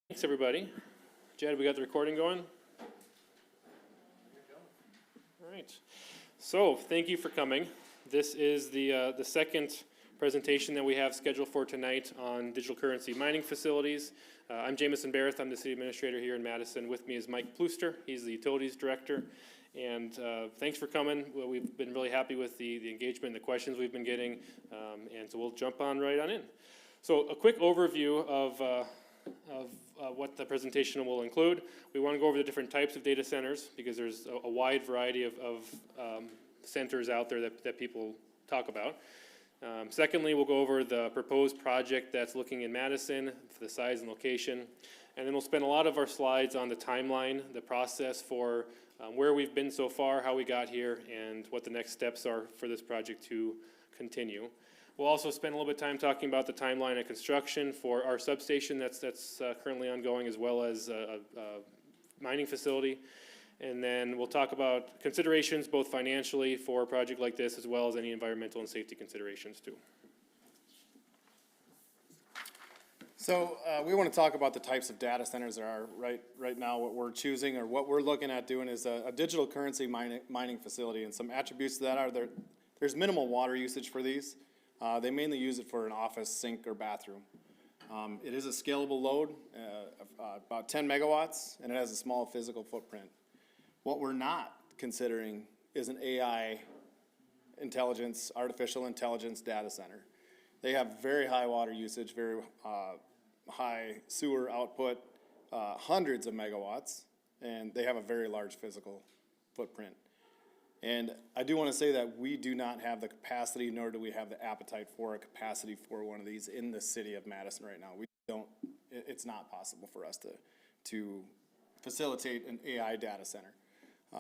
Thanks, everybody. Jed, we got the recording going? All right. So, thank you for coming. This is the second presentation that we have scheduled for tonight on digital currency mining facilities. I'm Jamison Barrett. I'm the city administrator here in Madison. With me is Mike Plooster. He's the utilities director. And thanks for coming. Well, we've been really happy with the engagement and the questions we've been getting. And so we'll jump on right on in. So a quick overview of what the presentation will include. We want to go over the different types of data centers because there's a wide variety of centers out there that people talk about. Secondly, we'll go over the proposed project that's looking in Madison, for the size and location. And then we'll spend a lot of our slides on the timeline, the process for where we've been so far, how we got here, and what the next steps are for this project to continue. We'll also spend a little bit of time talking about the timeline of construction for our substation that's currently ongoing, as well as a mining facility. And then we'll talk about considerations both financially for a project like this, as well as any environmental and safety considerations too. So we want to talk about the types of data centers there are right now. What we're choosing or what we're looking at doing is a digital currency mining facility, and some attributes to that are there's minimal water usage for these. They mainly use it for an office sink or bathroom. It is a scalable load, about 10 megawatts, and it has a small physical footprint. What we're not considering is an AI intelligence, artificial intelligence data center. They have very high water usage, very high sewer output, hundreds of megawatts, and they have a very large physical footprint. And I do want to say that we do not have the capacity, nor do we have the appetite for a capacity for one of these in the city of Madison right now. We don't. It's not possible for us to facilitate an AI data center.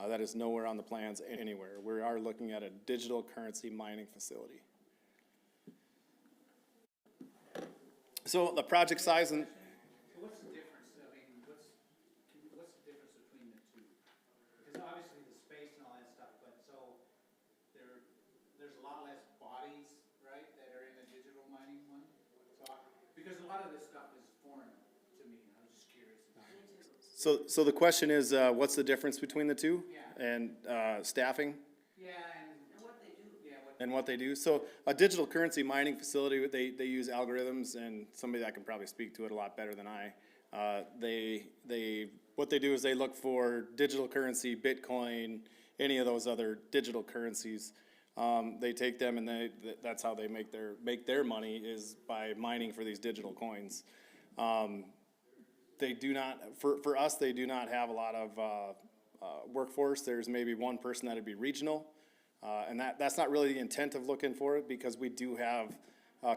That is nowhere on the plans anywhere. We are looking at a digital currency mining facility. So the project size and What's the difference? I mean, what's the difference between the two? Because obviously the space and all that stuff, but so there's a lot less bodies, right, that are in a digital mining one. So because a lot of this stuff is foreign to me, I was just curious. so the question is, what's the difference between the two? Yeah. And staffing Yeah, and what they do. Yeah, and what they do. So a digital currency mining facility, they use algorithms, and somebody that can probably speak to it a lot better than I. What they do is they look for digital currency, Bitcoin, any of those other digital currencies. They take them, and that's how they make their money, is by mining for these digital coins. They do not, for us, they do not have a lot of workforce. There's maybe one person that would be regional, and that's not really the intent of looking for it, because we do have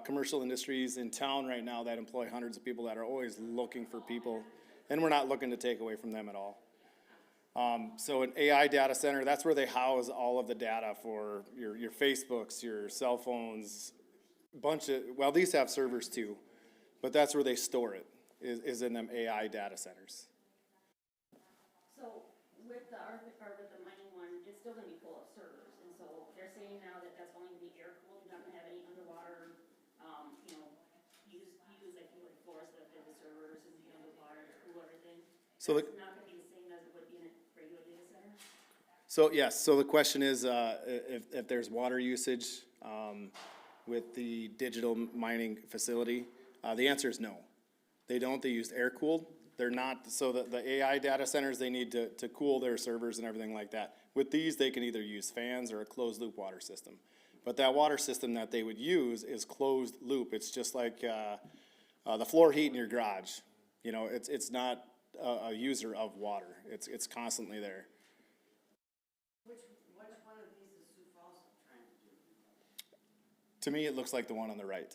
commercial industries in town right now that employ hundreds of people that are always looking for people, and we're not looking to take away from them at all. So an AI data center, that's where they house all of the data for your Facebooks, your cell phones, well, these have servers too, but that's where they store it, is in them AI data centers. So with the mining one, it's still gonna be full of servers, and so they're saying now that that's only gonna be air cooled, you're not gonna have any underwater, use like you would force the servers and the underwater to cool everything. So It's not gonna be the same as it would be in a regular data center? So yes, so the question is, if there's water usage with the digital mining facility, the answer is no. They don't. They use air cooled. They're not. So the AI data centers, they need to cool their servers and everything like that. With these, they can either use fans or a closed loop water system. But that water system that they would use is closed loop. It's just like the floor heat in your garage. You know, it's not a user of water. It's constantly there. Which one of these is Sioux Falls trying to do? To me, it looks like the one on the right,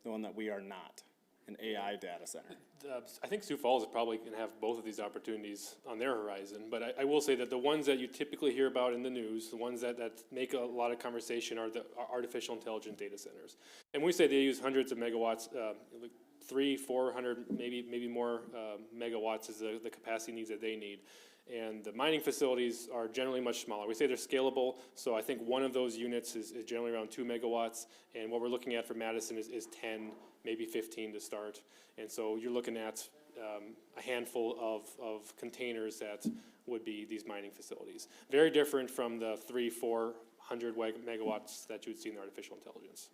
the one that we are not, an AI data center. I think Sioux Falls is probably going to have both of these opportunities on their horizon, but I will say that the ones that you typically hear about in the news, the ones that make a lot of conversation, are the artificial intelligence data centers. And we say they use hundreds of megawatts, 300-400, maybe more megawatts is the capacity needs that they need. And the mining facilities are generally much smaller. We say they're scalable, so I think one of those units is generally around 2 megawatts, and what we're looking at for Madison is 10, maybe 15 to start. And so you're looking at a handful of containers that would be these mining facilities. Very different from the 300-400 megawatts that you would see in artificial intelligence.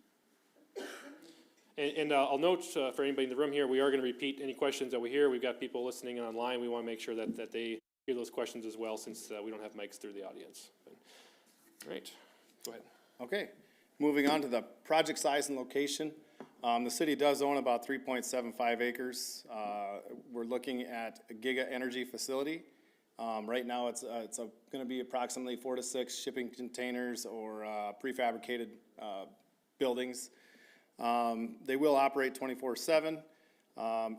And I'll note for anybody in the room here, we are going to repeat any questions that we hear. We've got people listening online. We want to make sure that they hear those questions as well, since we don't have mics through the audience. All right, go ahead. Okay, moving on to the project size and location. The city does own about 3.75 acres. We're looking at a Giga Energy facility. Right now, it's going to be approximately 4 to 6 shipping containers or prefabricated buildings. They will operate 24/7.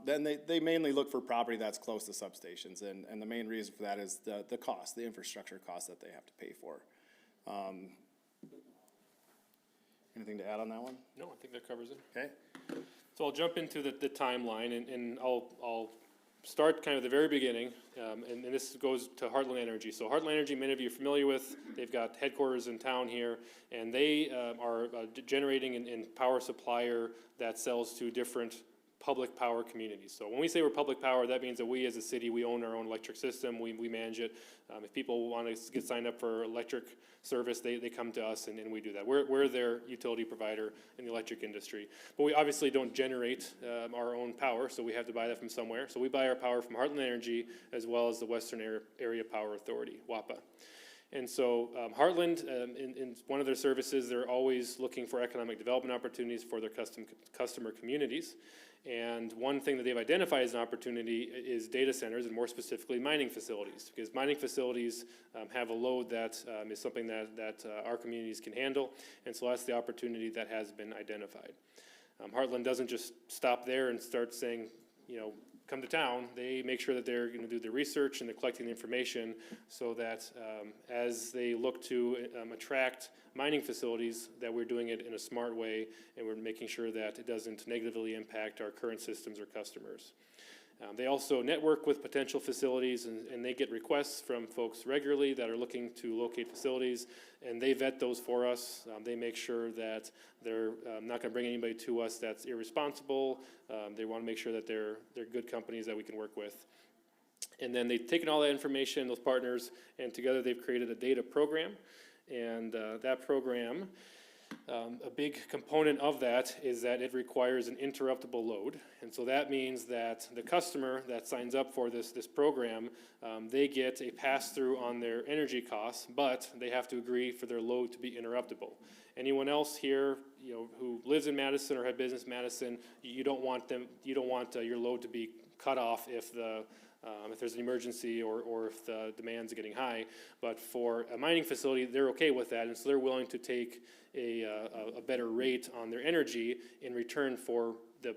Then they mainly look for property that's close to substations, and the main reason for that is the cost, the infrastructure cost that they have to pay for. Anything to add on that one? No, I think that covers it. Okay. So I'll jump into the timeline, and I'll start kind of the very beginning, and this goes to Heartland Energy. So Heartland Energy, many of you are familiar with. They've got headquarters in town here, and they are generating and power supplier that sells to different public power communities. So when we say we're public power, that means that we as a city, we own our own electric system, we manage it. If people want to get signed up for electric service, they come to us and we do that. We're their utility provider in the electric industry. But we obviously don't generate our own power, so we have to buy that from somewhere. So we buy our power from Heartland Energy as well as the Western Area Power Authority, WAPA. And so Heartland, in one of their services, they're always looking for economic development opportunities for their customer communities. And one thing that they've identified as an opportunity is data centers, and more specifically mining facilities, because mining facilities have a load that is something that our communities can handle, and so that's the opportunity that has been identified. Heartland doesn't just stop there and start saying, you know, come to town. They make sure that they're going to do the research and they're collecting the information so that as they look to attract mining facilities, that we're doing it in a smart way and we're making sure that it doesn't negatively impact our current systems or customers. They also network with potential facilities, and they get requests from folks regularly that are looking to locate facilities, and they vet those for us. They make sure that they're not going to bring anybody to us that's irresponsible. They want to make sure that they're good companies that we can work with. And then they've taken all that information, those partners, and together they've created a data program. And that program, a big component of that is that it requires an interruptible load. And so that means that the customer that signs up for this program, they get a pass-through on their energy costs, but they have to agree for their load to be interruptible. Anyone else here, you know, who lives in Madison or have business in Madison, you don't want your load to be cut off if there's an emergency or if the demand's getting high. But for a mining facility, they're okay with that, and so they're willing to take a better rate on their energy in return for the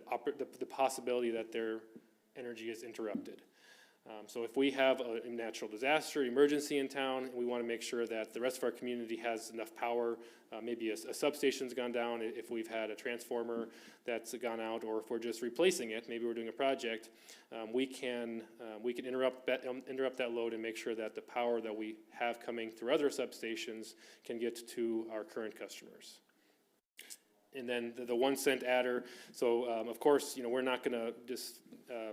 possibility that their energy is interrupted. So if we have a natural disaster, emergency in town, and we want to make sure that the rest of our community has enough power, maybe a substation's gone down, if we've had a transformer that's gone out, or if we're just replacing it, maybe we're doing a project, we can interrupt that load and make sure that the power that we have coming through other substations can get to our current customers. And then the 1 cent adder. So of course, you know, we're not going to just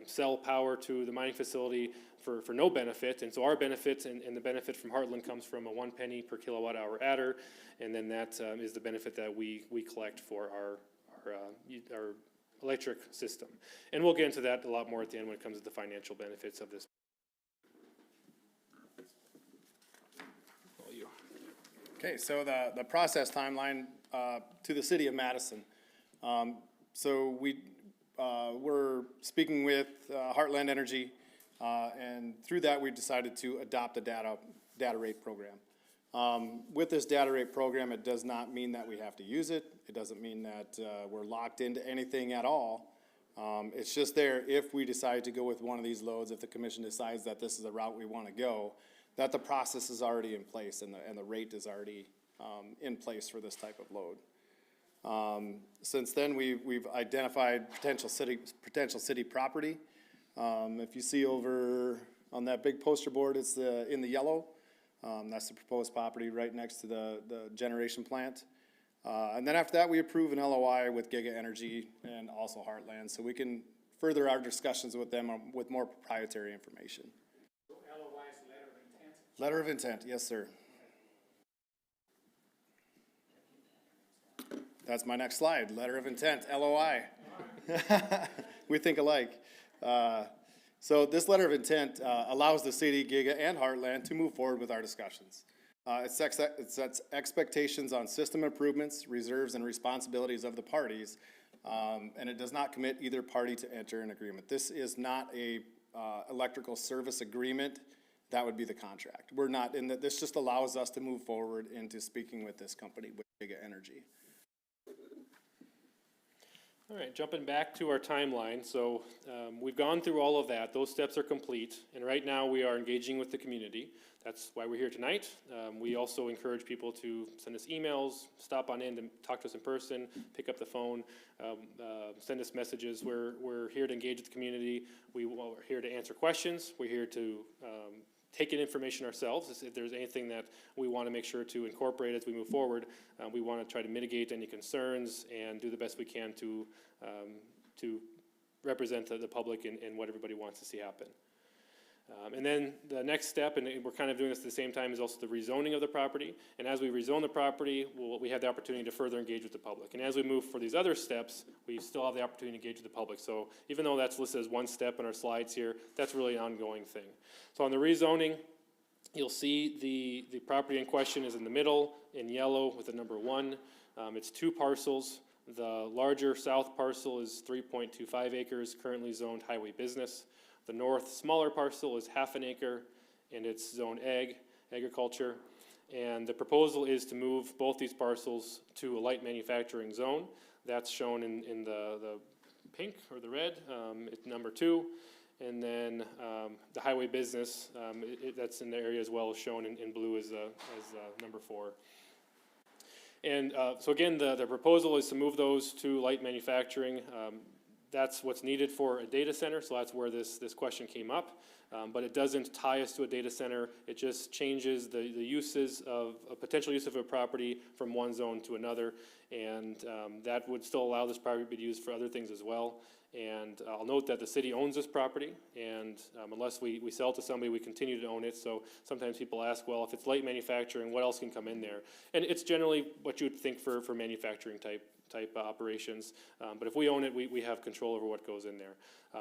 sell power to the mining facility for no benefit. And so our benefit and the benefit from Heartland comes from a 1 penny per kilowatt hour adder, and then that is the benefit that we collect for our electric system. And we'll get into that a lot more at the end when it comes to the financial benefits of this. Okay, so the process timeline to the city of Madison. So we're speaking with Heartland Energy, and through that we decided to adopt a data rate program. With this data rate program, it does not mean that we have to use it. It doesn't mean that we're locked into anything at all. It's just there if we decide to go with one of these loads, if the commission decides that this is the route we want to go, that the process is already in place and the rate is already in place for this type of load. Since then, we've identified potential city property. If you see over on that big poster board, it's in the yellow. That's the proposed property right next to the generation plant. And then after that, we approve an LOI with Giga Energy and also Heartland, so we can further our discussions with them with more proprietary information. So LOI is letter of intent? Letter of intent, yes, sir. That's my next slide, letter of intent, LOI. We think alike. So this letter of intent allows the city, Giga, and Heartland to move forward with our discussions. It sets expectations on system improvements, reserves, and responsibilities of the parties, and it does not commit either party to enter an agreement. This is not a electrical service agreement. That would be the contract. We're not in that. This just allows us to move forward into speaking with this company, with Giga Energy. All right, jumping back to our timeline. So we've gone through all of that. Those steps are complete. And right now we are engaging with the community. That's why we're here tonight. We also encourage people to send us emails, stop on in to talk to us in person, pick up the phone, send us messages. We're here to engage with the community. We're here to answer questions. We're here to take in information ourselves. If there's anything that we want to make sure to incorporate as we move forward, we want to try to mitigate any concerns and do the best we can to represent the public and what everybody wants to see happen. And then the next step, and we're kind of doing this at the same time, is also the rezoning of the property. And as we rezone the property, we have the opportunity to further engage with the public. And as we move for these other steps, we still have the opportunity to engage with the public. So even though that's listed as one step in our slides here, that's really an ongoing thing. So on the rezoning, you'll see the property in question is in the middle in yellow with the number 1. It's 2 parcels. The larger south parcel is 3.25 acres, currently zoned highway business. The north smaller parcel is 1/2 acre, and it's zoned agriculture. And the proposal is to move both these parcels to a light manufacturing zone. That's shown in the pink or the red. It's number 2. And then the highway business, that's in the area as well, is shown in blue as number 4. And so again, the proposal is to move those to light manufacturing. That's what's needed for a data center, so that's where this question came up. But it doesn't tie us to a data center. It just changes the uses of a potential use of a property from one zone to another. And that would still allow this property to be used for other things as well. And I'll note that the city owns this property, and unless we sell it to somebody, we continue to own it. So sometimes people ask, well, if it's light manufacturing, what else can come in there? And it's generally what you would think for manufacturing type operations. But if we own it, we have control over what goes in there.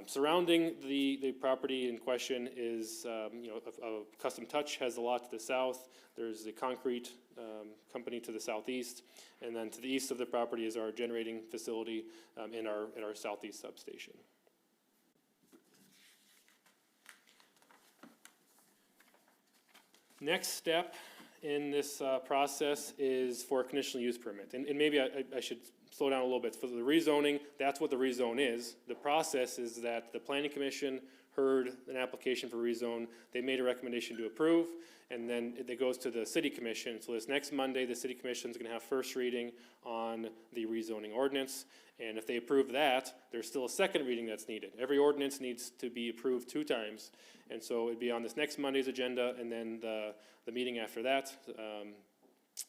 Surrounding the property in question is, a Custom Touch has a lot to the south. There's the concrete company to the southeast. And then to the east of the property is our generating facility in our southeast substation. Next step in this process is for a conditional use permit. And maybe I should slow down a little bit. For the rezoning, that's what the rezone is. The process is that the Planning Commission heard an application for rezone. They made a recommendation to approve, and then it goes to the City Commission. So this next Monday, the City Commission is going to have first reading on the rezoning ordinance. And if they approve that, there's still a second reading that's needed. Every ordinance needs to be approved 2 times. And so it'd be on this next Monday's agenda, and then the meeting after that,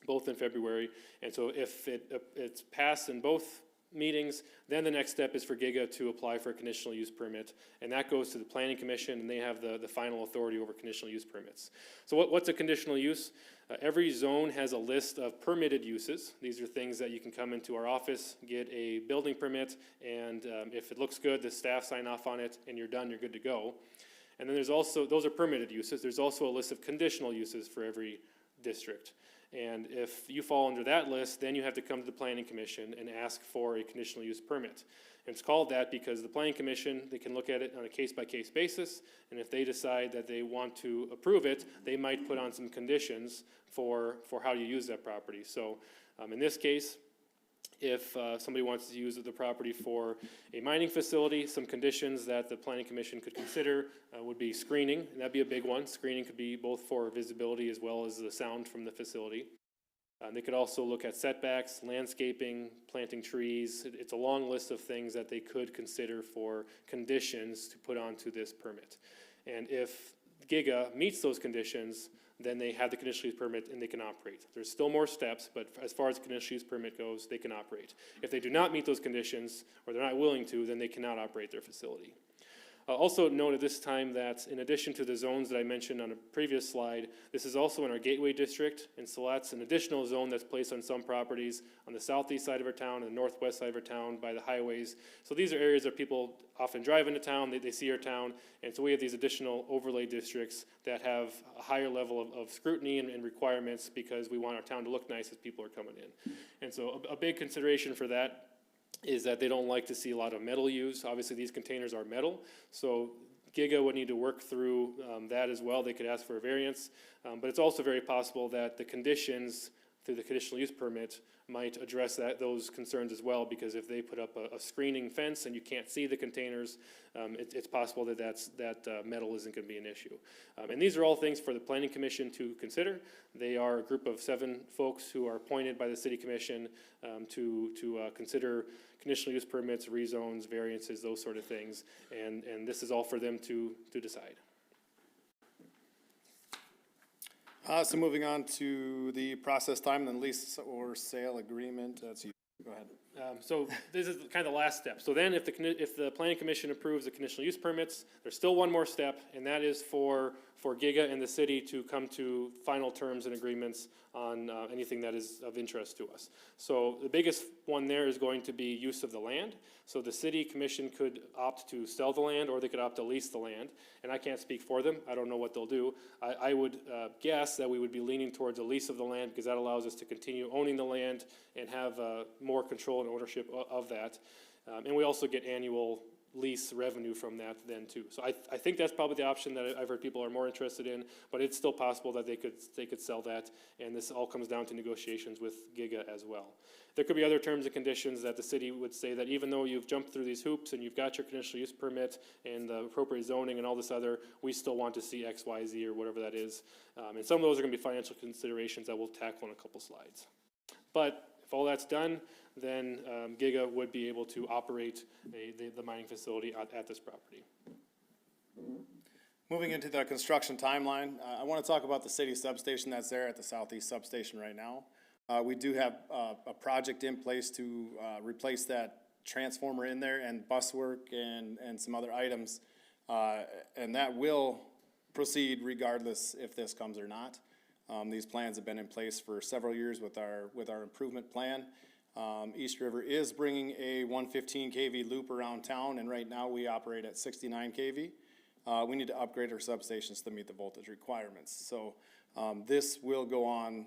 both in February. And so if it's passed in both meetings, then the next step is for Giga to apply for a conditional use permit, and that goes to the Planning Commission, and they have the final authority over conditional use permits. So what's a conditional use? Every zone has a list of permitted uses. These are things that you can come into our office, get a building permit, and if it looks good, the staff sign off on it, and you're done, you're good to go. And then there's also, those are permitted uses. There's also a list of conditional uses for every district. And if you fall under that list, then you have to come to the Planning Commission and ask for a conditional use permit. And it's called that because the Planning Commission, they can look at it on a case-by-case basis, and if they decide that they want to approve it, they might put on some conditions for how you use that property. So in this case, if somebody wants to use the property for a mining facility, some conditions that the Planning Commission could consider would be screening, and that'd be a big one. Screening could be both for visibility as well as the sound from the facility. They could also look at setbacks, landscaping, planting trees. It's a long list of things that they could consider for conditions to put onto this permit. And if Giga meets those conditions, then they have the conditional use permit and they can operate. There's still more steps, but as far as the conditional use permit goes, they can operate. If they do not meet those conditions, or they're not willing to, then they cannot operate their facility. Also note at this time that in addition to the zones that I mentioned on a previous slide, this is also in our gateway district, and so that's an additional zone that's placed on some properties on the southeast side of our town and the northwest side of our town by the highways. So these are areas that people often drive into town, they see our town, and so we have these additional overlay districts that have a higher level of scrutiny and requirements because we want our town to look nice as people are coming in. And so a big consideration for that is that they don't like to see a lot of metal use. Obviously, these containers are metal, so Giga would need to work through that as well. They could ask for a variance, but it's also very possible that the conditions through the conditional use permit might address those concerns as well, because if they put up a screening fence and you can't see the containers, it's possible that metal isn't going to be an issue. And these are all things for the Planning Commission to consider. They are a group of 7 folks who are appointed by the City Commission to consider conditional use permits, rezones, variances, those sort of things, and this is all for them to decide. So moving on to the process time, then lease or sale agreement, that's you, go ahead. So this is kind of the last step. So then if the Planning Commission approves the conditional use permits, there's still one more step, and that is for Giga and the city to come to final terms and agreements on anything that is of interest to us. So the biggest one there is going to be use of the land. So the City Commission could opt to sell the land, or they could opt to lease the land, and I can't speak for them. I don't know what they'll do. I would guess that we would be leaning towards a lease of the land, because that allows us to continue owning the land and have more control and ownership of that. And we also get annual lease revenue from that then too. So I think that's probably the option that I've heard people are more interested in, but it's still possible that they could sell that, and this all comes down to negotiations with Giga as well. There could be other terms and conditions that the city would say that even though you've jumped through these hoops and you've got your conditional use permit and the appropriate zoning and all this other, we still want to see X, Y, Z or whatever that is. And some of those are gonna be financial considerations that we'll tackle in a couple slides. But if all that's done, then Giga would be able to operate the mining facility at this property. Moving into the construction timeline, I want to talk about the city substation that's there at the southeast substation right now. We do have a project in place to replace that transformer in there and bus work and some other items. And that will proceed regardless if this comes or not. These plans have been in place for several years with our improvement plan. East River is bringing a 115 kV loop around town, and right now we operate at 69 kV. We need to upgrade our substations to meet the voltage requirements. So this will go on,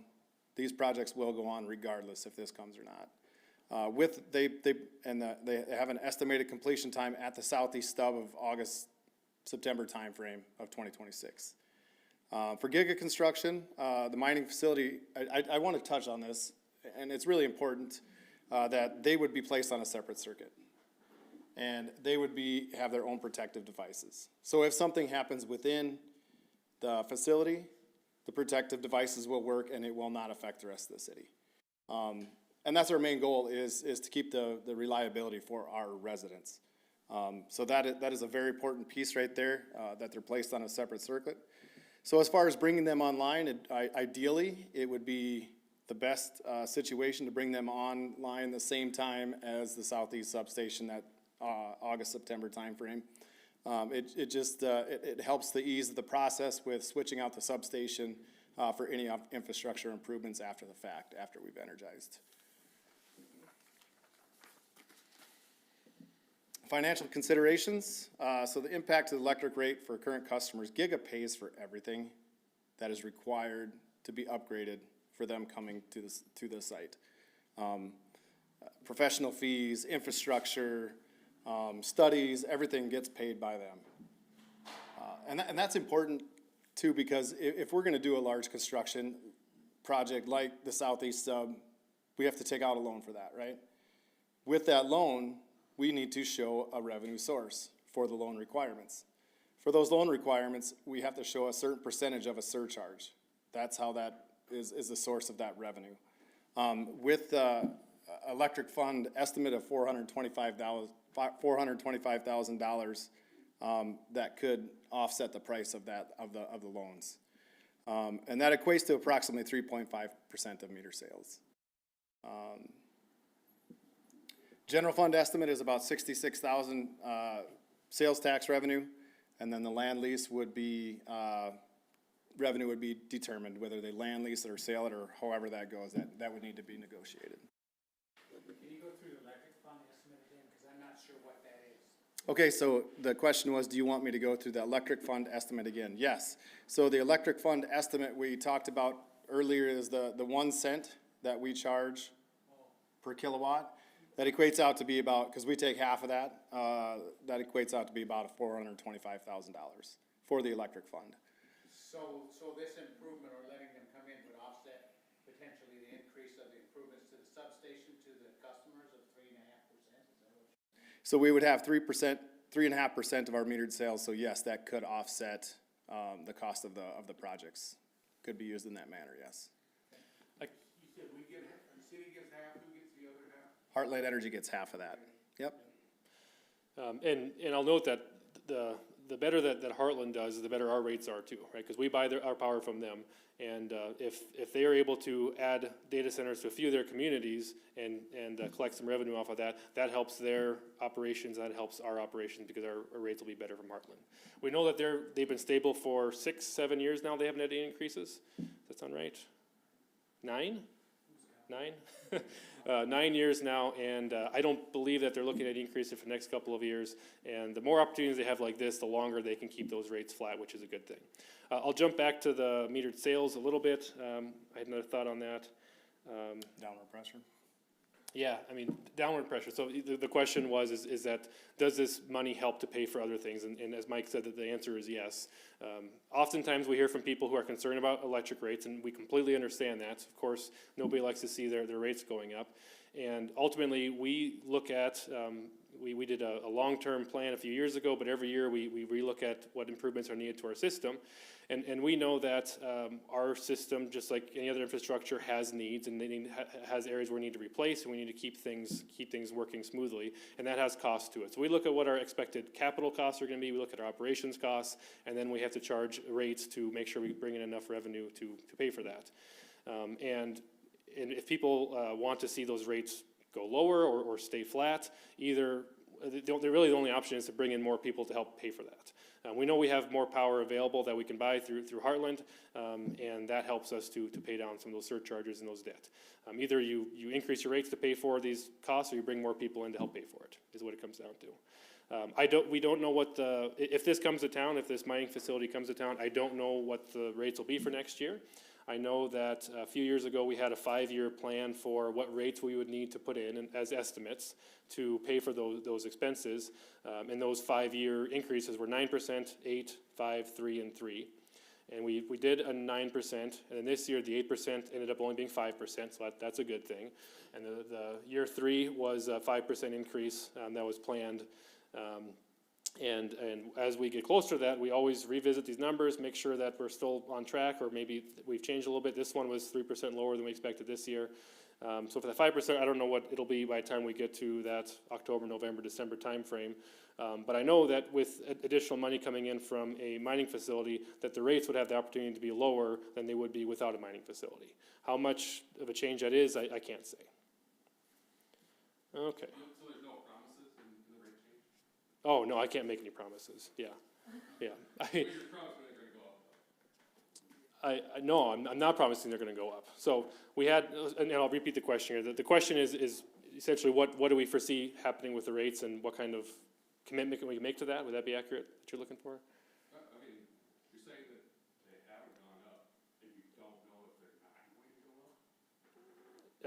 these projects will go on regardless if this comes or not. They have an estimated completion time at the southeast stub of August-September timeframe of 2026. For Giga construction, the mining facility, I want to touch on this, and it's really important that they would be placed on a separate circuit. And they would have their own protective devices. So if something happens within the facility, the protective devices will work and it will not affect the rest of the city. And that's our main goal, is to keep the reliability for our residents. So that is a very important piece right there, that they're placed on a separate circuit. So as far as bringing them online, ideally, it would be the best situation to bring them online the same time as the southeast substation, that August-September timeframe. It helps the ease of the process with switching out the substation for any infrastructure improvements after the fact, after we've energized. Financial considerations. So the impact of the electric rate for current customers, Giga pays for everything that is required to be upgraded for them coming to the site. Professional fees, infrastructure, studies, everything gets paid by them. And that's important too, because if we're gonna do a large construction project like the southeast sub, we have to take out a loan for that, right? With that loan, we need to show a revenue source for the loan requirements. For those loan requirements, we have to show a certain percentage of a surcharge. That's how that is the source of that revenue. With the electric fund estimate of $425,000, that could offset the price of the loans. And that equates to approximately 3.5% of meter sales. General fund estimate is about 66,000 sales tax revenue, and then the land lease would be, revenue would be determined, whether they land lease it or sale it, or however that goes, that would need to be negotiated. Can you go through the electric fund estimate again, because I'm not sure what that is? Okay, so the question was, do you want me to go through the electric fund estimate again? Yes. So the electric fund estimate we talked about earlier is the 1 cent that we charge per kilowatt. That equates out to be about, because we take half of that, that equates out to be about $425,000 for the electric fund. So this improvement, or letting them come in, would offset potentially the increase of the improvements to the substation to the customers of 3.5%? Is that what you're? So we would have 3%, 3.5% of our metered sales, so yes, that could offset the cost of the projects. Could be used in that manner, yes. You said we get, the city gets half, who gets the other half? Heartland Energy gets half of that. Yep. And I'll note that the better that Heartland does, the better our rates are too, right? Because we buy our power from them. And if they are able to add data centers to a few of their communities and collect some revenue off of that, that helps their operations, that helps our operations, because our rates will be better from Heartland. We know that they've been stable for 6-7 years now. They haven't had any increases. Does that sound right? 9? 9 years now, and I don't believe that they're looking at increasing for the next couple of years. And the more opportunities they have like this, the longer they can keep those rates flat, which is a good thing. I'll jump back to the metered sales a little bit. I had another thought on that. Downward pressure. Yeah, I mean, downward pressure. So the question was, is that, does this money help to pay for other things? And as Mike said, that the answer is yes. Oftentimes we hear from people who are concerned about electric rates, and we completely understand that. Of course, nobody likes to see their rates going up. And ultimately, we look at, we did a long-term plan a few years ago, but every year we relook at what improvements are needed to our system. And we know that our system, just like any other infrastructure, has needs, and has areas where we need to replace, and we need to keep things working smoothly, and that has costs to it. So we look at what our expected capital costs are going to be, we look at our operations costs, and then we have to charge rates to make sure we bring in enough revenue to pay for that. And if people want to see those rates go lower or stay flat, either really the only option is to bring in more people to help pay for that. We know we have more power available that we can buy through Heartland, and that helps us to pay down some of those surcharges and those debt. Either you increase your rates to pay for these costs, or you bring more people in to help pay for it, is what it comes down to. We don't know what if this comes to town, if this mining facility comes to town, I don't know what the rates will be for next year. I know that a few years ago we had a 5-year plan for what rates we would need to put in as estimates to pay for those expenses. And those 5-year increases were 9%, 8, 5, 3, and 3. And we did a 9%, and then this year the 8% ended up only being 5%, so that's a good thing. And the year 3 was a 5% increase that was planned. And as we get closer to that, we always revisit these numbers, make sure that we're still on track, or maybe we've changed a little bit. This one was 3% lower than we expected this year. So for the 5%, I don't know what it'll be by the time we get to that October, November, December timeframe. But I know that with additional money coming in from a mining facility, that the rates would have the opportunity to be lower than they would be without a mining facility. How much of a change that is, I can't say. Okay. So there's no promises in the rate change? Oh, no, I can't make any promises. Yeah. But you're promising they're gonna go up, though? No, I'm not promising they're gonna go up. So we had, and I'll repeat the question here. The question is essentially what do we foresee happening with the rates, and what kind of commitment can we make to that? Would that be accurate, that you're looking for? I mean, you're saying that they haven't gone up, and you don't know if they're not going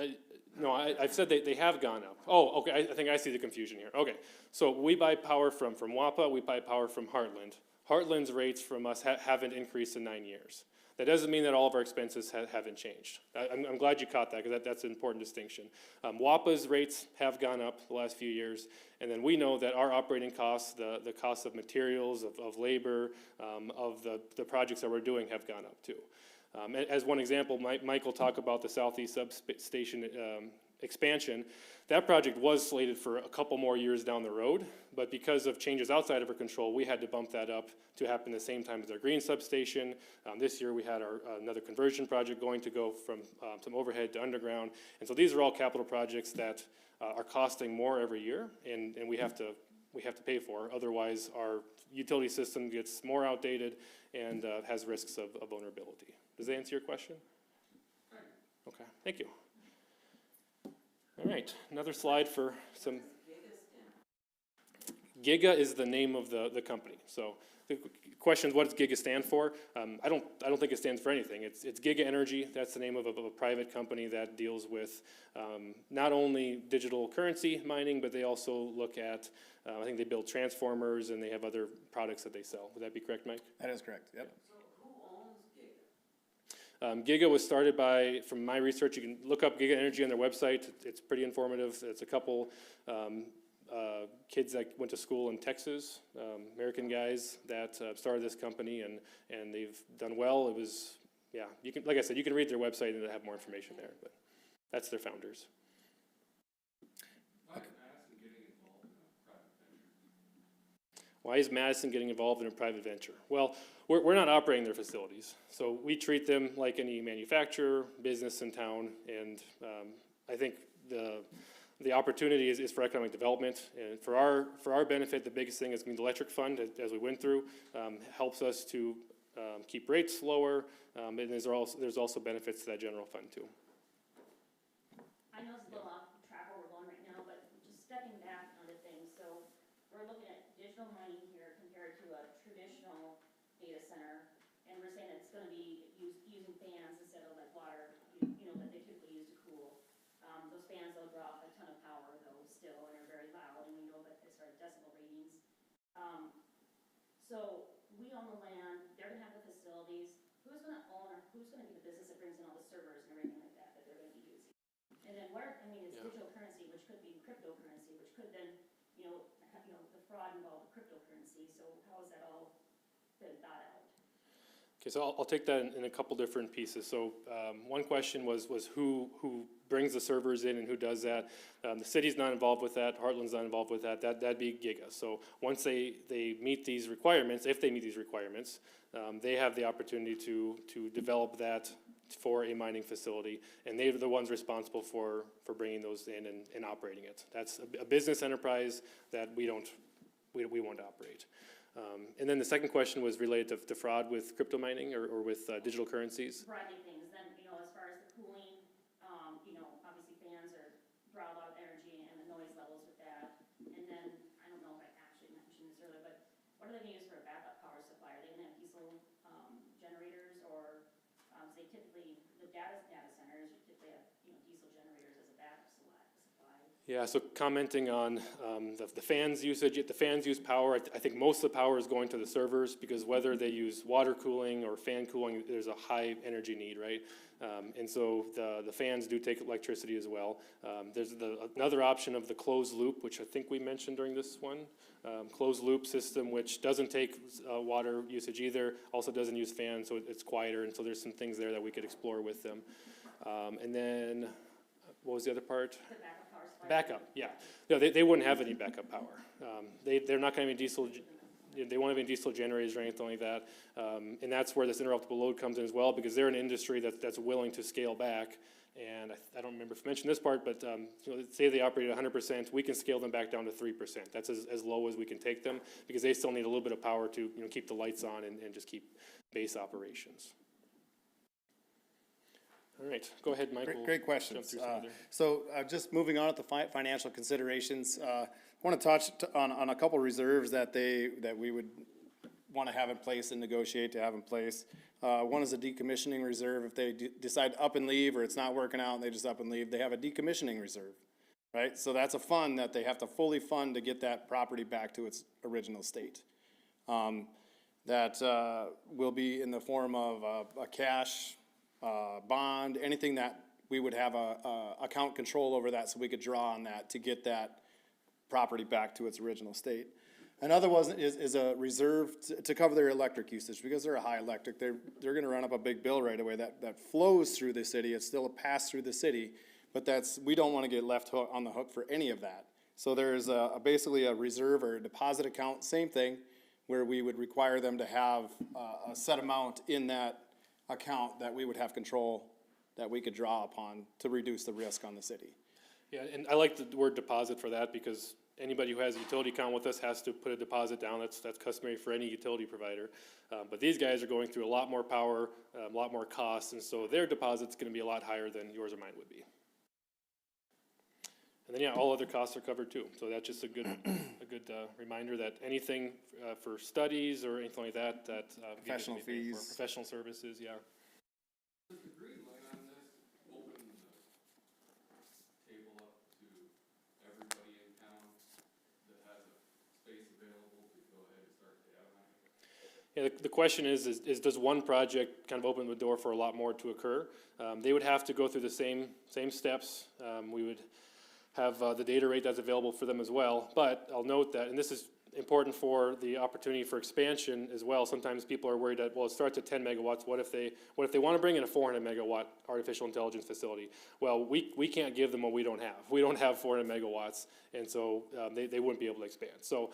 to go up? No, I've said they have gone up. Oh, okay, I think I see the confusion here. Okay, so we buy power from WAPA, we buy power from Heartland. Heartland's rates from us haven't increased in 9 years. That doesn't mean that all of our expenses haven't changed. I'm glad you caught that, because that's an important distinction. WAPA's rates have gone up the last few years, and then we know that our operating costs, the cost of materials, of labor, of the projects that we're doing have gone up too. As one example, Mike will talk about the Southeast substation expansion. That project was slated for a couple more years down the road, but because of changes outside of our control, we had to bump that up to happen the same time as our green substation. This year, we had another conversion project going to go from some overhead to underground. And so these are all capital projects that are costing more every year, and we have to pay for. Otherwise, our utility system gets more outdated and has risks of vulnerability. Does that answer your question? Okay, thank you. All right, another slide for some. Giga is the name of the company. So the question is, what does Giga stand for? I don't think it stands for anything. It's Giga Energy. That's the name of a private company that deals with not only digital currency mining, but they also look at, I think they build transformers and they have other products that they sell. Would that be correct, Mike? That is correct, yep. Giga was started by, from my research, you can look up Giga Energy on their website. It's pretty informative. It's a couple kids that went to school in Texas, American guys that started this company, and they've done well. It was, yeah, you can, like I said, you can read their website and have more information there, but that's their founders. Why is Madison getting involved in a private venture? Well, we're not operating their facilities, so we treat them like any manufacturer, business in town, and I think the opportunity is for economic development, and for our benefit, the biggest thing is the electric fund, as we went through, helps us to keep rates lower, and there's also benefits to that general fund too. I know it's a little off track where we're going right now, but just stepping back onto things, so we're looking at digital mining here compared to a traditional data center, and we're saying that it's gonna be using fans instead of like water, you know, that they typically use to cool. Those fans, they'll draw a ton of power though still, and are very loud, and we know that as far as decibel ratings. So we own the land, they're gonna have the facilities, who's gonna own, or who's gonna be the business that brings in all the servers and everything like that they're gonna be using? And then it's digital currency, which could be cryptocurrency, which could then, the fraud involved cryptocurrency, so how is that all been thought out? Okay, so I'll take that in a couple different pieces. So one question was who brings the servers in and who does that. The city's not involved with that. Heartland's not involved with that. That'd be Giga. So once they meet these requirements, if they meet these requirements, they have the opportunity to develop that for a mining facility, and they're the ones responsible for bringing those in and operating it. That's a business enterprise that we won't operate. And then the second question was related to fraud with crypto mining or with digital currencies. Variety of things, then, as far as the cooling, obviously fans draw a lot of energy and the noise levels with that. And then, I don't know if I actually mentioned this earlier, but what are they gonna use for a backup power supply? Are they gonna have diesel generators, or, say typically, the data centers, you typically have, diesel generators as a backup supply? Yeah, so commenting on the fans usage, the fans use power. I think most of the power is going to the servers, because whether they use water cooling or fan cooling, there's a high energy need, right? And so the fans do take electricity as well. There's another option of the closed loop, which I think we mentioned during this one. Closed loop system, which doesn't take water usage either, also doesn't use fans, so it's quieter, and so there's some things there that we could explore with them. And then, what was the other part? The backup power supply. Backup, yeah. No, they wouldn't have any backup power. They're not gonna have any diesel, they won't have any diesel generators or anything like that. And that's where this interruptible load comes in as well, because they're an industry that's willing to scale back. And I don't remember if I mentioned this part, but say they operate at 100%, we can scale them back down to 3%. That's as low as we can take them, because they still need a little bit of power to keep the lights on and just keep base operations. All right, go ahead, Michael. Great questions. Jump through some other. So just moving on at the financial considerations, I want to touch on a couple reserves that we would want to have in place and negotiate to have in place. One is a decommissioning reserve. If they decide up and leave, or it's not working out and they just up and leave, they have a decommissioning reserve, right? So that's a fund that they have to fully fund to get that property back to its original state. That will be in the form of a cash bond, anything that we would have account control over that, so we could draw on that to get that property back to its original state. Another is a reserve to cover their electric usage, because they're a high electric. They're going to run up a big bill right away that flows through the city. It's still a pass through the city, but we don't want to get left on the hook for any of that. So there's basically a reserve or a deposit account, same thing, where we would require them to have a set amount in that account that we would have control, that we could draw upon to reduce the risk on the city. Yeah, and I like the word deposit for that because anybody who has a utility account with us has to put a deposit down. That's customary for any utility provider. But these guys are going through a lot more power, a lot more costs, and so their deposit's gonna be a lot higher than yours or mine would be. And then, yeah, all other costs are covered too. So that's just a good reminder that anything for studies or anything like that, Professional we need to be paying for. fees. Professional services, yeah. Does the green light on this open the table up to everybody in town that has a space available to go ahead and start data mining? Yeah, the question is does one project kind of open the door for a lot more to occur? They would have to go through the same steps. We would have the data rate that's available for them as well. But I'll note that, and this is important for the opportunity for expansion as well. Sometimes people are worried that, well, it starts at 10 megawatts. What if they want to bring in a 400 megawatt artificial intelligence facility? Well, we can't give them what we don't have. We don't have 400 megawatts, and so they wouldn't be able to expand. So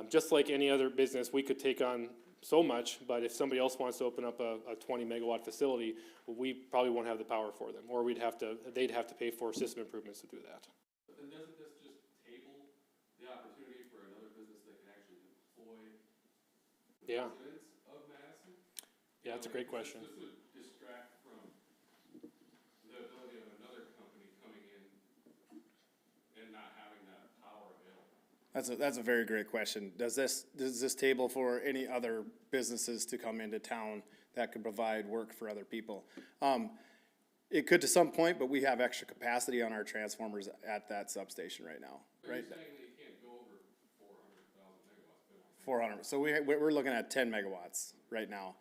just like any other business, we could take on so much, but if somebody else wants to open up a 20 megawatt facility, well, we probably won't have the power for them, or they'd have to pay for system improvements to do that. But then doesn't this just table the opportunity for another business that can actually deploy the Yeah. residents of Madison? Yeah, that's a great question. This would distract from the ability of another company coming in and not having that power available. That's a very great question. Does this table for any other businesses to come into town that could provide work for other people? It could to some point, but we have extra capacity on our transformers at that substation right now, But right? you're saying that you can't go over 400,000 megawatts, but 400, so we're looking at 10 megawatts right now.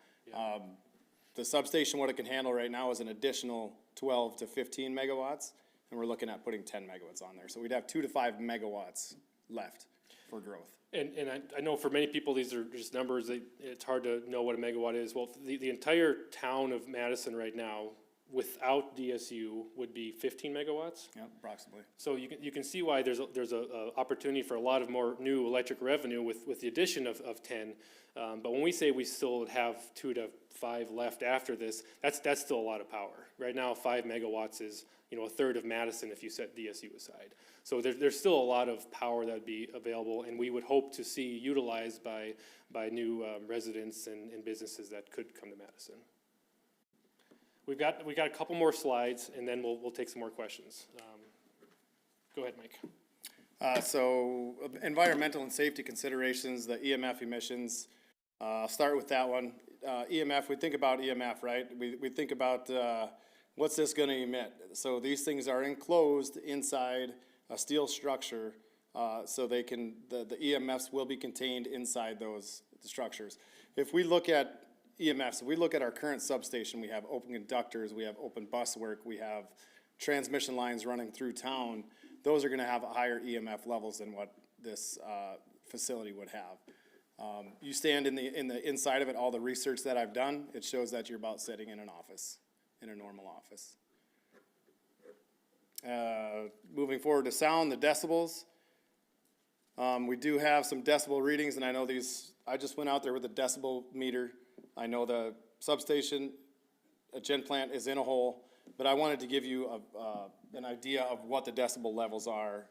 The substation, what it can handle right now is an additional 12 to 15 megawatts, and we're looking at putting 10 megawatts on there. So we'd have 2 to 5 megawatts left for growth. And I know for many people, these are just numbers, it's hard to know what a megawatt is. Well, the entire town of Madison right now, without DSU, would be 15 megawatts. Yeah, approximately. So you can see why there's a opportunity for a lot of more new electric revenue with the addition of 10. But when we say we still have 2 to 5 left after this, that's still a lot of power. Right now, 5 megawatts is, a third of Madison if you set DSU aside. So there's still a lot of power that would be available, and we would hope to see utilized by new residents and businesses that could come to Madison. We got a couple more slides, and then we'll take some more questions. Go ahead, Mike. So environmental and safety considerations, the EMF emissions, I'll start with that one. EMF, we think about EMF, right? We think about what's this gonna emit? So these things are enclosed inside a steel structure, so the EMFs will be contained inside those structures. If we look at EMFs, if we look at our current substation, we have open conductors, we have open bus work, we have transmission lines running through town. Those are gonna have higher EMF levels than what this facility would have. You stand in the inside of it, all the research that I've done, it shows that you're about sitting in an office, in a normal office. Moving forward to sound, the decibels. We do have some decibel readings, and I know I just went out there with a decibel meter. I know the substation, a gen plant is in a hole, but I wanted to give you an idea of what the decibel levels are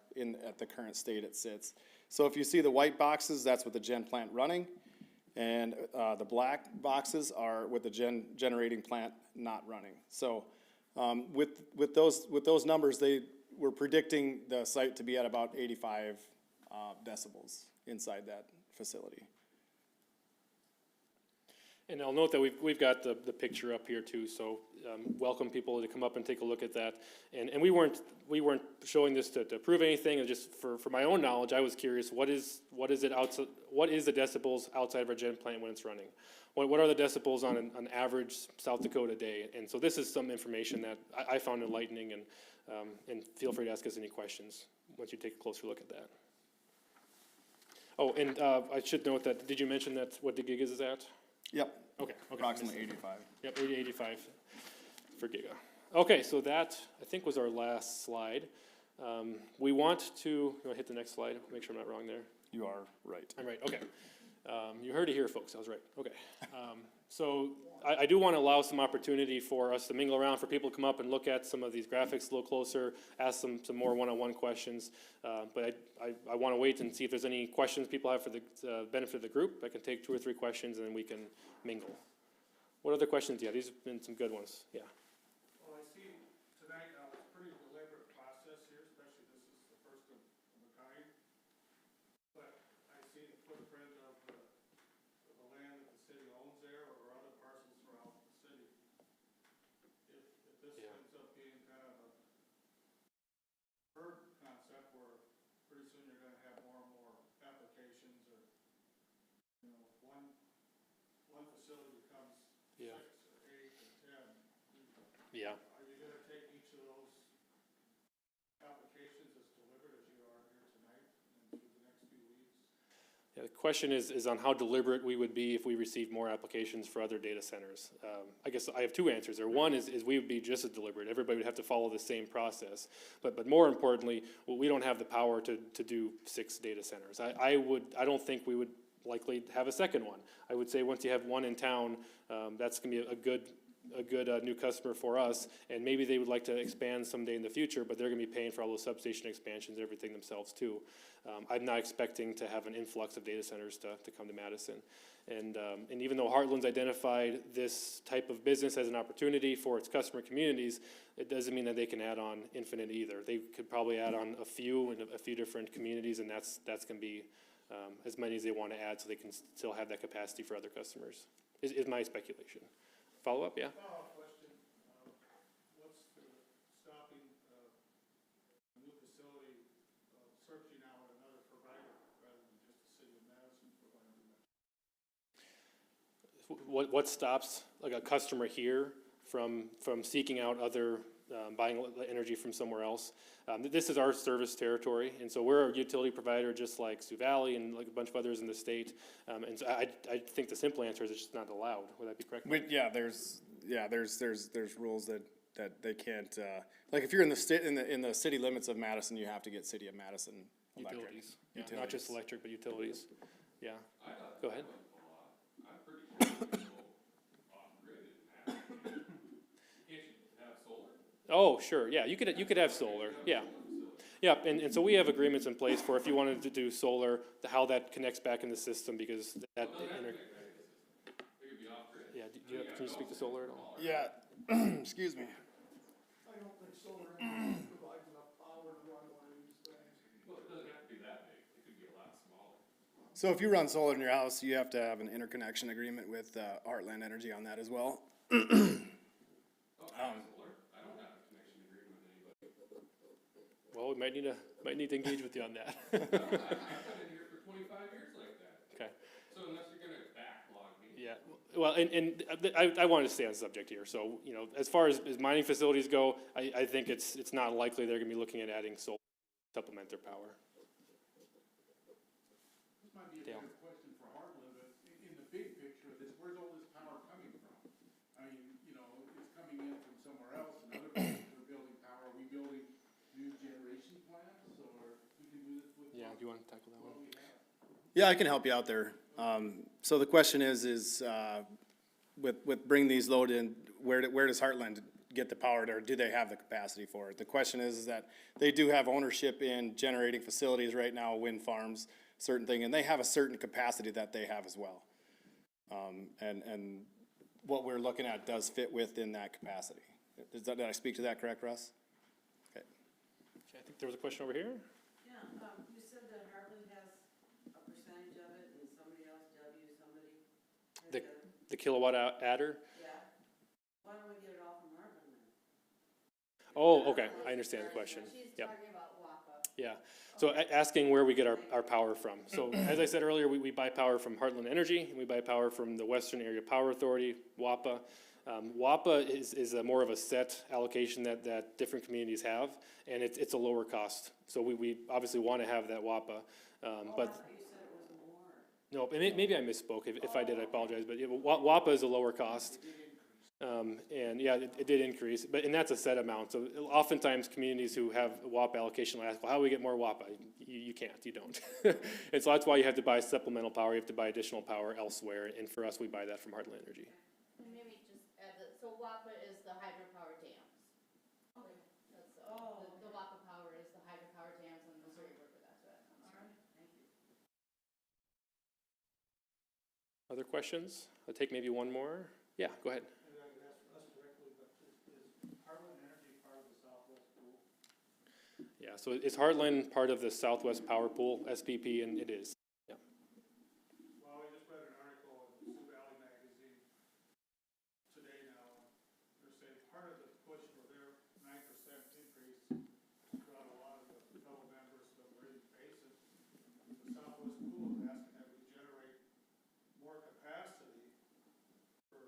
at the current state it sits. So if you see the white boxes, that's with the gen plant running, and the black boxes are with the generating plant not running. So with those numbers, we're predicting the site to be at about 85 decibels inside that facility. And I'll note that we've got the picture up here too, so welcome people to come up and take a look at that. And we weren't showing this to prove anything, and just for my own knowledge, I was curious, what is the decibels outside of our gen plant when it's running? What are the decibels on an average South Dakota day? And so this is some information that I found enlightening, and feel free to ask us any questions once you take a closer look at that. Oh, and I should note that, did you mention that what the gig is at? Yep, Okay. approximately 85. Yep, 85 for Giga. Okay, so that, I think, was our last slide. We want to, you want to hit the next slide, make sure I'm not wrong there. You are right. I'm right, okay. You heard it here, folks, I was right, okay. So I do want to allow some opportunity for us to mingle around, for people to come up and look at some of these graphics a little closer, ask some more one-on-one questions. But I want to wait and see if there's any questions people have for the benefit of the group. I can take 2 or 3 questions and then we can mingle. What other questions do you have? These have been some good ones, yeah. Well, I see tonight, it's a pretty deliberate process here, especially this is the first of a kind. But I see the footprint of the land that the city owns there or other parcels throughout the city. If this Yeah. ends up being kind of a herd concept where pretty soon you're gonna have more and more applications or, you know, one facility becomes Yeah. 6 or 8 or 10. Yeah. Are you gonna take each of those applications as deliberate as you are here tonight and through the next few weeks? Yeah, the question is on how deliberate we would be if we received more applications for other data centers. I guess I have 2 answers there. One is we would be just as deliberate. Everybody would have to follow the same process. But more importantly, well, we don't have the power to do 6 data centers. I don't think we would likely have a second one. I would say once you have one in town, that's gonna be a good new customer for us, and maybe they would like to expand someday in the future, but they're gonna be paying for all those substation expansions, everything themselves too. I'm not expecting to have an influx of data centers to come to Madison. And even though Heartland's identified this type of business as an opportunity for its customer communities, it doesn't mean that they can add on infinite either. They could probably add on a few in a few different communities, and that's gonna be as many as they wanna add, so they can still have that capacity for other customers, is my speculation. Follow up, yeah? Follow-up question, what's the stopping, a new facility, searching out another provider rather than just the city of Madison providing that? What stops like a customer here from seeking out other, buying energy from somewhere else? This is our service territory, and so we're a utility provider just like Sioux Valley and like a bunch of others in the state. And so I think the simple answer is it's just not allowed. Would that be correct? There's rules that they can't, like if you're in the city limits of Madison, you have to get City of Madison electric. Utilities, yeah, not just electric, but utilities, yeah. I thought Go that ahead. went a lot. I'm pretty sure you can go off-grid in Madison. Can't you have solar? Oh, sure, yeah, you could have solar, yeah. Yeah, and so we have agreements in place for if you wanted to do solar, how that connects back in the system, because that, They could be off-grid. yeah, can you speak to solar at all? Yeah, excuse me. I don't think solar energy provides enough power to run one of these things. Well, it doesn't have to be that big, it could be a lot smaller. So if you run solar in your house, you have to have an interconnection agreement with Heartland Energy on that as well. Oh, I have solar, I don't have a connection agreement with anybody. Well, we might need to engage with you on that. I've been in here for 25 years like that. Okay. So unless you're gonna backlog me. Yeah, well, and I wanted to stay on subject here, so, you know, as far as mining facilities go, I think it's not likely they're gonna be looking at adding solar to supplement their power. This might be a Dale. better question for Heartland, but in the big picture of this, where's all this power coming from? I mean, you know, it's coming in from somewhere else, and other places are building power. Are we building new generation plants, or we can do this with Yeah, do you want to tackle that what one? we have? Yeah, I can help you out there. So the question is with bringing these load in, where does Heartland get the power, or do they have the capacity for it? The question is that they do have ownership in generating facilities right now, wind farms, certain thing, and they have a certain capacity that they have as well. And what we're looking at does fit within that capacity. Did I speak to that correct, Russ? Okay. Okay, I think there was a question over here. Yeah, you said that Heartland has a percentage of it and somebody else, somebody. has The- the- The kilowatt adder. Yeah, why don't we get it all from Heartland then? Oh, okay, I understand the question. She's Yep. talking about WAPA. Yeah, so asking where we get our power from. So as I said earlier, we buy power from Heartland Energy, and we buy power from the Western Area Power Authority, WAPA. WAPA is more of a set allocation that different communities have, and it's a lower cost. So we obviously want to have that WAPA, Oh, I but, thought you said it was more. no, maybe I misspoke. If I did, I apologize, but WAPA is a lower cost. And yeah, it did increase, and that's a set amount. So oftentimes communities who have WAPA allocation will ask, well, how do we get more WAPA? You can't, you don't. And so that's why you have to buy supplemental power, you have to buy additional power elsewhere, and for us, we buy that from Heartland Energy. And maybe just add that, so WAPA is the hydropower dams. Okay. That's, Oh, the WAPA power is the hydropower dams on the Missouri River, that's what that comes all from. right, thank you. Other questions? I'll take maybe one more. Yeah, go ahead. Maybe I could ask us directly, but is Heartland Energy part of the Southwest pool? Yeah, so is Heartland part of the Southwest Power Pool, SPP, and it is. Yeah. Well, I just read an article in Sioux Valley Magazine today now, and they're saying part of the push for their 9% increase got a lot of the fellow members that were in Basin. The Southwest Pool is asking that we generate more capacity for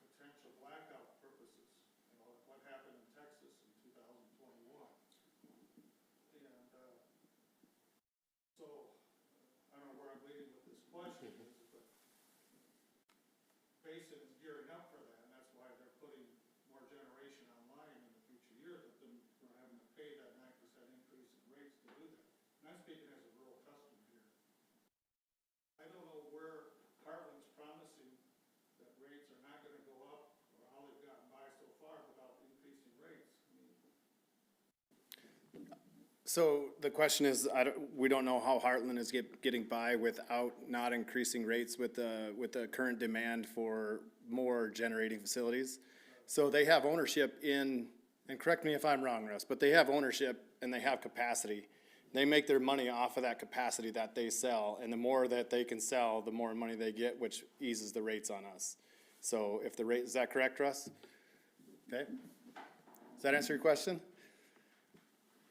potential blackout purposes, you know, like what happened in Texas in 2021. And, so, I don't know where I'm leading with this question, but Basin is gearing up for that, and that's why they're putting more generation online in the future years, but then we're having to pay that 9% increase in rates to do that. And I'm speaking as a rural customer here. I don't know where Heartland's promising that rates are not gonna go up, or how they've gotten by so far without increasing rates. I mean, So the question is, we don't know how Heartland is getting by without not increasing rates with the current demand for more generating facilities. So they have ownership in, and correct me if I'm wrong, Russ, but they have ownership and they have capacity. They make their money off of that capacity that they sell, and the more that they can sell, the more money they get, which eases the rates on us. So if the rate, is that correct, Russ? Okay. Does that answer your question?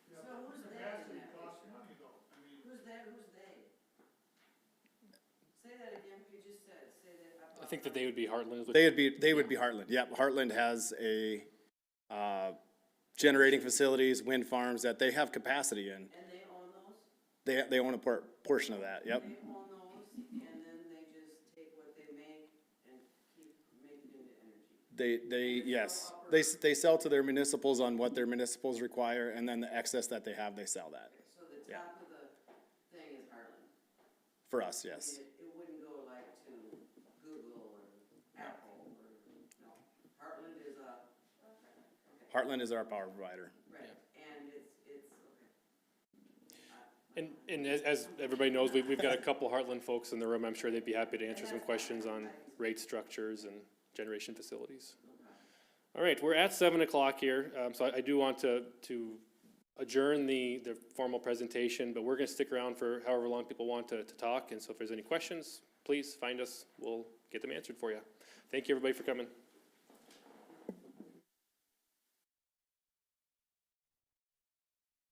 So who's they in capacity that costs picture? money though, I mean, Who's that, who's they? Say that again, you just said, say that. I think that they would be Heartland. They would be Heartland. Yep, Heartland has generating facilities, wind farms that they have capacity in. And they own those? They own a portion of that, yep. They own those, and then they just take what they make and keep making it into energy. Yes, they sell to their municipals on what their municipals require, and then the excess that they have, they sell that. So the Yeah. top of the thing is Heartland. For us, yes. It wouldn't go like to Google or Apple or, no. Heartland is a, okay, Heartland is our power provider. right, and it's, okay. And as everybody knows, we've got a couple Heartland folks in the room. I'm sure they'd be happy to answer some questions on rate structures and generation facilities. All right, we're at 7 o'clock here, so I do want to adjourn the formal presentation, but we're gonna stick around for however long people want to talk, and so if there's any questions, please find us. We'll get them answered for you. Thank you, everybody, for coming.